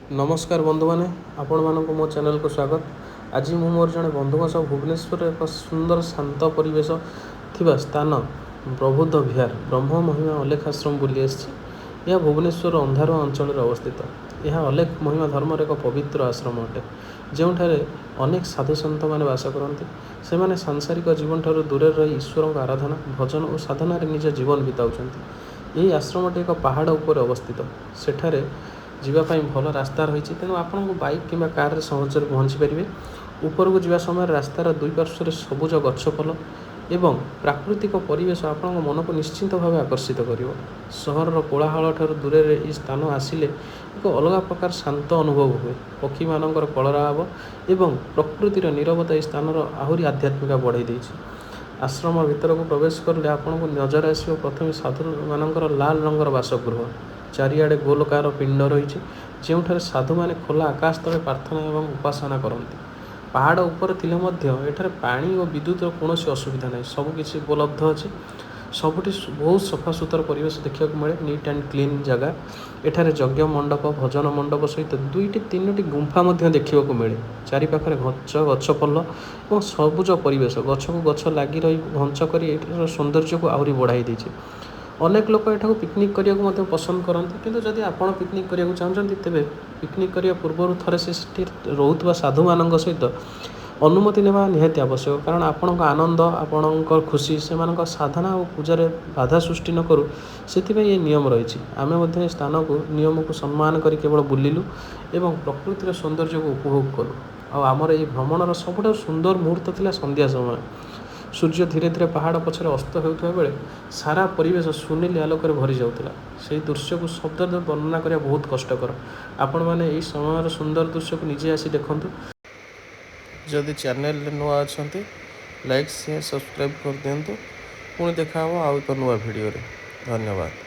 नमस्कार बंधु मैंने आपण मानक मो चैनल को स्वागत। आज मु मोर जड़े बंधु सह भुवनेश्वर एक सुंदर शांत परिवेश थिबा स्थान प्रबुद्ध विहार ब्रह्म महिमा अलेख आश्रम बुली आसी। यह भुवनेश्वर अंधार अंचल अवस्थित। यह अलेख महिमा धर्मर एक पवित्र आश्रम अटे जोठारे अनेक साधु सन्त मैंने बास करती। से माने सांसारिक जीवन ठार दूर रही ईश्वर आराधना भजन और साधना निज जीवन बिताउछन्ति। यही आश्रमटी एक पहाड़ उपर अवस्थित। सेठारे जीवाई भल रास्ता रही तेणु आपको बाइक कि कार सहज पहुँची पारे। ऊपर को जावा समय रास्तार दुई पार्श्व सबुज गछपल एवं प्राकृतिक परिवेश आपण मन को निश्चिंत भाव आकर्षित कर। सहर कोलाहल ठार दूर ये स्थान आसिले एक अलग प्रकार शांत अनुभव हुए। पक्षी मानकर कलराव एवं प्रकृतिर नीरवता यह स्थान आहरी आध्यात्मिक बढ़ई देछि। आश्रम भितर को प्रवेश कले आपन को नजर आसो प्रथम साधु मानकर लाल रंगर बासगृह। चारिआडे गोलकार पिंड रही जोठार साधु मैंने खोला आकाश तले प्रार्थना एवं उपासना करती। पहाड़ उपर थिले मध्य एठारे पानी और विद्युत कौन असुविधा नहीं, सबकि उपलब्ध अच्छे। सबुठी बहुत सफा सुतर परिवेश देखा मिले, नीट एंड क्लीन जगह। एठारे यज्ञ मंडप भजन मंडप सहित दुईटी तीनोटी गुंफा देखा मिले। चारिपाखे घंच गछपल और सबुज परिवेश गछ को गछ लगी रही घंच कर सौंदर्य को आहरी बढ़ाई देछि। अनेक लोक एठाକୁ पिकनिक करने पसंद करते, किंतु जदि आपण पिकनिक करने चाहते तेरे पिकनिक करने पूर्व थे से रोकवा साधु मान सहित अनुमति नेवा निहाती आवश्यक। कारण आपण आनंद आपण खुशी से साधना और पूजार बाधा सृष्टि न करूँ से ये नियम रही। आम स्थान को नियम को सम्मान कर केवल बुलिलु एवं प्रकृतिर सौंदर्य को उपभोग कलु। आमर ये भ्रमणर सबुठ सुंदर मुहूर्त था संध्या समय। सूर्य धीरे धीरे पहाड़ पछरे अस्त होता बेले सारा परिवेश सुनील आलोक भरी जाऊला। से दृश्य को शब्द वर्णना करने बहुत कष्टकर। आपण मैंने यही समय सुंदर दृश्य को निजे आसी देखु। जदि चैनल नुआ अच्छा लाइक शेयर सब्सक्राइब कर दिंतु। पुणी देखा आउ एक नुआ वीडियो। धन्यवाद।